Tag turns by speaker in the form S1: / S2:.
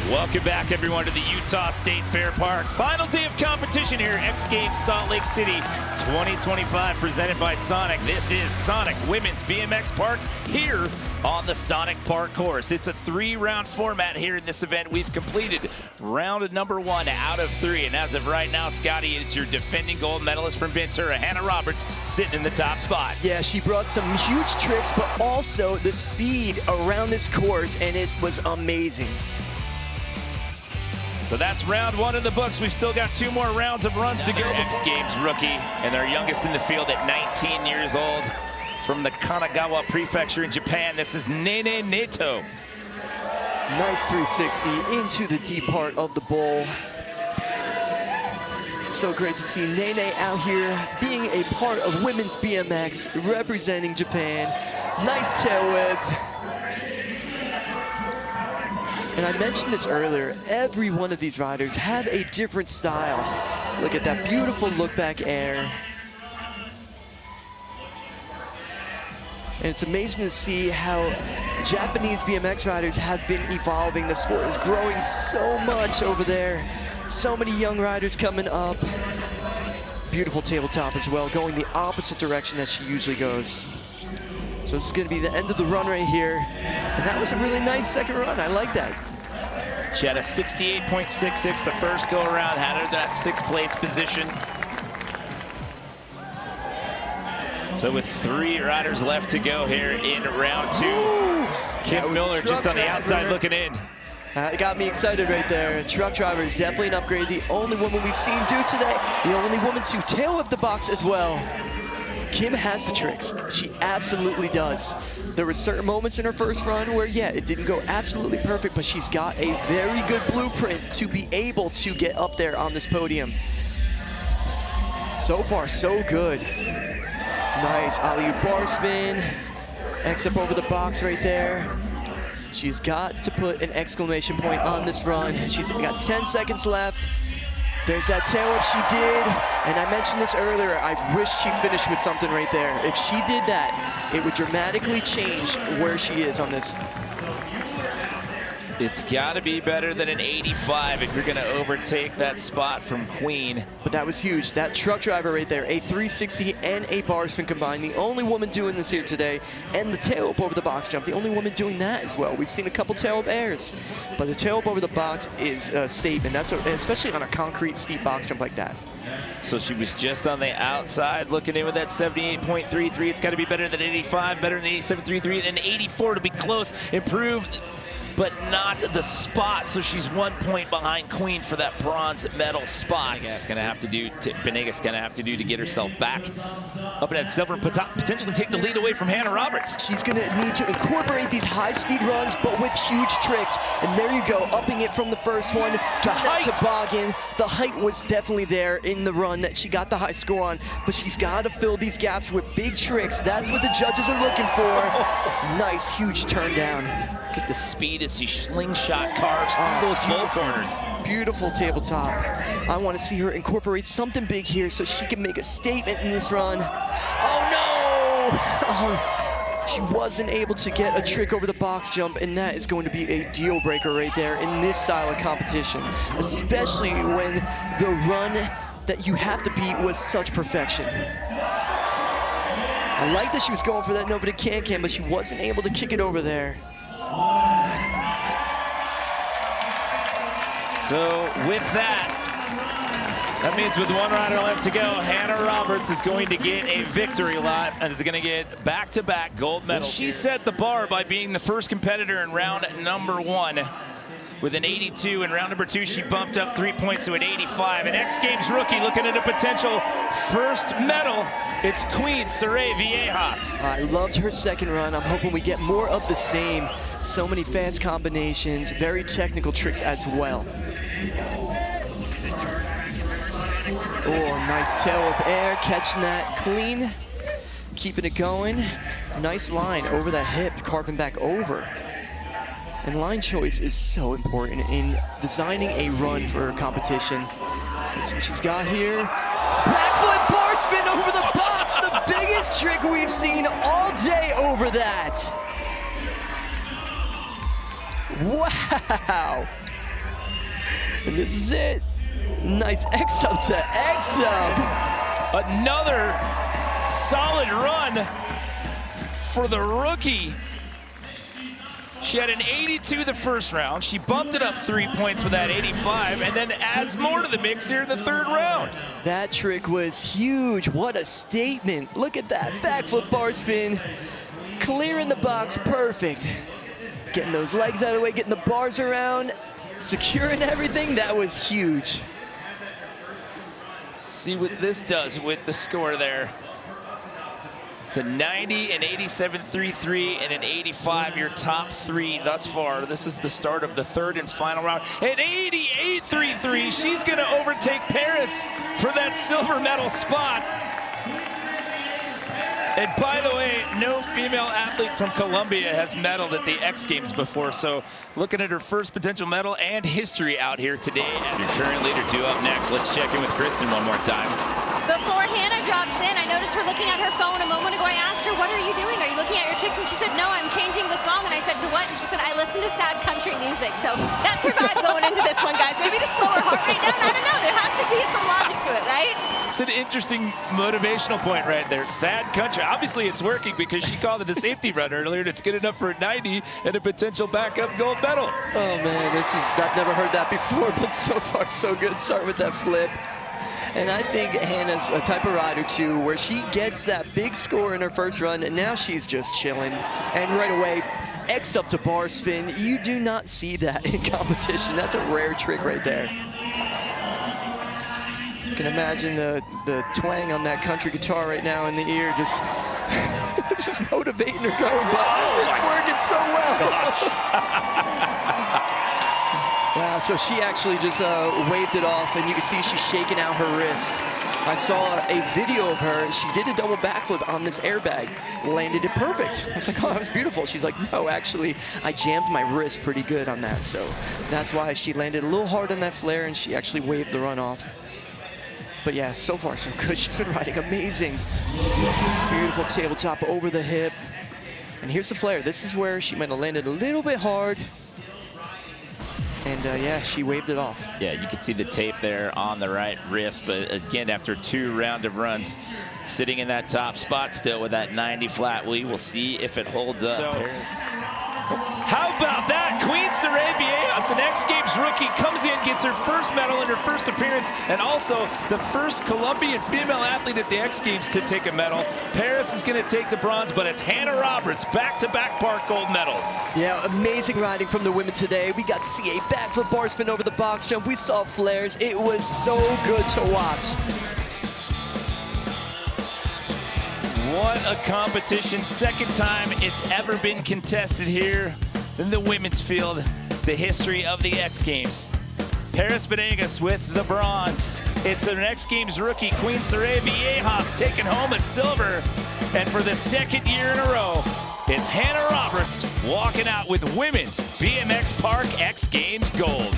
S1: Welcome back, everyone, to the Utah State Fair Park. Final day of competition here at XGames Salt Lake City 2025, presented by Sonic. This is Sonic Women's BMX Park here on the Sonic Park course. It's a 3-round format here in this event. We've completed round number 1 out of 3. And as of right now, Scotty, it's your defending gold medalist from Ventura, Hannah Roberts, sitting in the top spot.
S2: Yeah, she brought some huge tricks, but also the speed around this course, and it was amazing.
S1: So that's round 1 in the books. We've still got 2 more rounds of runs to go. XGames rookie and their youngest in the field at 19 years old from the Kanagawa Prefecture in Japan. This is Nene Neto.
S2: Nice 360 into the deep part of the bowl. So great to see Nene out here being a part of women's BMX, representing Japan. Nice tail whip. And I mentioned this earlier, every one of these riders have a different style. Look at that beautiful look back air. And it's amazing to see how Japanese BMX riders have been evolving. The sport is growing so much over there. So many young riders coming up. Beautiful tabletop as well, going the opposite direction that she usually goes. So this is going to be the end of the run right here. And that was a really nice second run. I like that.
S1: She had a 68.66 the first go around, had her that 6th place position. So with 3 riders left to go here in round 2. Kim Miller just on the outside looking in.
S2: It got me excited right there. Truck driver is definitely an upgrade. The only woman we've seen do today. The only woman to tail whip the box as well. Kim has the tricks. She absolutely does. There were certain moments in her first run where, yeah, it didn't go absolutely perfect, but she's got a very good blueprint to be able to get up there on this podium. So far, so good. Nice alley-oop bar spin. X up over the box right there. She's got to put an exclamation point on this run. She's got 10 seconds left. There's that tail whip she did, and I mentioned this earlier, I wish she finished with something right there. If she did that, it would dramatically change where she is on this.
S1: It's gotta be better than an 85 if you're gonna overtake that spot from Queen.
S2: But that was huge. That truck driver right there, a 360 and a bar spin combined. The only woman doing this here today. And the tail whip over the box jump, the only woman doing that as well. We've seen a couple tail whip airs, but the tail whip over the box is a statement. That's especially on a concrete steep box jump like that.
S1: So she was just on the outside looking in with that 78.33. It's gotta be better than 85, better than 87.33, and 84 to be close, improved, but not the spot. So she's 1 point behind Queen for that bronze medal spot. Benegas gonna have to do to get herself back up in that silver and potentially take the lead away from Hannah Roberts.
S2: She's gonna need to incorporate these high-speed runs, but with huge tricks. And there you go, upping it from the first one to height. Toboggan. The height was definitely there in the run that she got the high score on, but she's gotta fill these gaps with big tricks. That's what the judges are looking for. Nice, huge turn down.
S1: Look at the speed as she slingshot carves through those bowl corners.
S2: Beautiful tabletop. I want to see her incorporate something big here so she can make a statement in this run. Oh no! Oh, she wasn't able to get a trick over the box jump, and that is going to be a deal breaker right there in this style of competition, especially when the run that you have to beat was such perfection. I like that she was going for that Nova to can-can, but she wasn't able to kick it over there.
S1: So with that means with 1 rider left to go, Hannah Roberts is going to get a victory lap and is going to get back-to-back gold medals. She set the bar by being the first competitor in round number 1 with an 82. In round number 2, she bumped up 3 points to an 85. An XGames rookie looking at a potential first medal. It's Queen Saray Viejas.
S2: I loved her second run. I'm hoping we get more of the same. So many fast combinations, very technical tricks as well. Oh, nice tail whip air, catching that clean, keeping it going. Nice line over that hip, carving back over. And line choice is so important in designing a run for a competition. Let's see what she's got here. Backflip bar spin over the box, the biggest trick we've seen all day over that. Wow. And this is it. Nice X up to X up.
S1: Another solid run for the rookie. She had an 82 the first round. She bumped it up 3 points with that 85 and then adds more to the mix here in the third round.
S2: That trick was huge. What a statement. Look at that backflip bar spin. Clearing the box, perfect. Getting those legs out of the way, getting the bars around, securing everything. That was huge.
S1: See what this does with the score there. It's a 90, an 87.33, and an 85, your top three thus far. This is the start of the third and final round. An 88.33, she's gonna overtake Paris for that silver medal spot. And by the way, no female athlete from Colombia has medaled at the X Games before, so looking at her first potential medal and history out here today. And your current leader due up next. Let's check in with Kristen one more time.
S3: Before Hannah drops in, I noticed her looking at her phone a moment ago. I asked her, what are you doing? Are you looking at your chicks? And she said, no, I'm changing the song. And I said, to what? And she said, I listen to sad country music. So that's her vibe going into this one, guys. Maybe to slow her heart rate down. I don't know. There has to be some logic to it, right?
S1: It's an interesting motivational point right there. Sad country. Obviously, it's working because she called it a safety run earlier, and it's good enough for a 90 and a potential backup gold medal.
S2: Oh, man, I've never heard that before, but so far, so good. Start with that flip. And I think Hannah's a type of rider, too, where she gets that big score in her first run, and now she's just chilling. And right away, X up to bar spin. You do not see that in competition. That's a rare trick right there. You can imagine the twang on that country guitar right now in the ear, just, just motivating her going, but it's working so well. Wow, so she actually just waved it off, and you can see she's shaking out her wrist. I saw a video of her. She did a double backflip on this airbag, landed it perfect. I was like, oh, that was beautiful. She's like, no, actually, I jammed my wrist pretty good on that. So that's why she landed a little hard on that flare, and she actually waved the run off. But yeah, so far so good. She's been riding amazing. Beautiful tabletop over the hip. And here's the flare. This is where she might have landed a little bit hard. And yeah, she waved it off.
S1: Yeah, you can see the tape there on the right wrist, but again, after 2 rounds of runs, sitting in that top spot still with that 90 flat. We will see if it holds up. So, how about that? Queen Viejas, an X Games rookie, comes in, gets her first medal in her first appearance, and also the first Colombian female athlete at the X Games to take a medal. Paris is going to take the bronze, but it's Hannah Roberts, back-to-back park gold medals.
S2: Yeah, amazing riding from the women today. We got to see a backflip bar spin over the box jump. We saw flares. It was so good to watch.
S1: What a competition. Second time it's ever been contested here in the women's field. The history of the X Games. Paris Viejas with the bronze. It's an X Games rookie, Queen Viejas, taking home a silver. And for the second year in a row, it's Hannah Roberts walking out with women's BMX Park X Games gold.